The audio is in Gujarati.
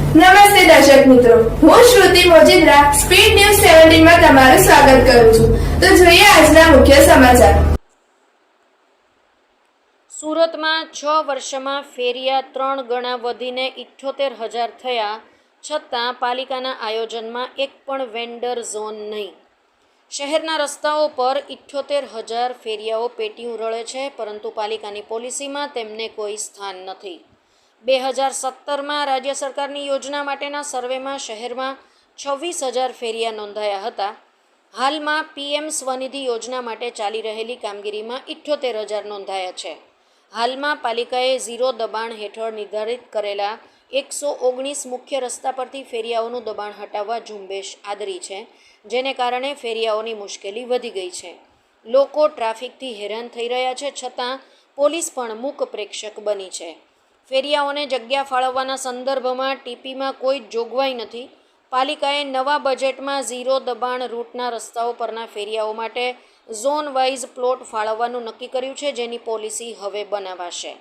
નમસ્તે દર્શક મિત્રો, હું શ્રુતિ મોજીદ્રા સ્પીડ ન્યૂઝ 17 માં તમારું સ્વાગત કરું છું. તો જોઈએ આજના મુખ્ય સમાચાર. સુરતમાં 6 વર્ષમાં ફેરિયા 3 ગણા વધીને 78,000 થયા છતાં પાલિકાના આયોજનમાં એક પણ વેન્ડર ઝોન નહીં. શહેરના રસ્તાઓ પર 78,000 ફેરિયાઓ પેટી ઉરળે છે, પરંતુ પાલિકાની પોલિસીમાં તેમને કોઈ સ્થાન નથી. 2017માં રાજ્ય સરકારની યોજના માટેના સર્વેમાં શહેરમાં 26,000 ફેરિયા નોંધાયા હતા. હાલમાં PM સ્વનિધિ યોજના માટે ચાલી રહેલી કામગીરીમાં 78,000 નોંધાયા છે. હાલમાં પાલિકાએ ઝીરો દબાણ હેઠળ નિર્ધારિત કરેલા 119 મુખ્ય રસ્તા પરથી ફેરિયાઓનું દબાણ હટાવવા ઝુંબેશ આદરી છે, જેને કારણે ફેરિયાઓની મુશ્કેલી વધી ગઈ છે. લોકો ટ્રાફિકથી હેરાન થઈ રહ્યા છે, છતાં પોલીસ પણ મૂક પ્રેક્ષક બની છે. ફેરિયાઓને જગ્યા ફાળવવાના સંદર્ભમાં ટીપીમાં કોઈ જોગવાઈ નથી. પાલિકાએ નવા બજેટમાં ઝીરો દબાણ રૂટના રસ્તાઓ પરના ફેરિયાઓ માટે ઝોન વાઇઝ પ્લોટ ફાળવવાનું નક્કી કર્યું છે, જેની પોલિસી હવે બનાવાશે.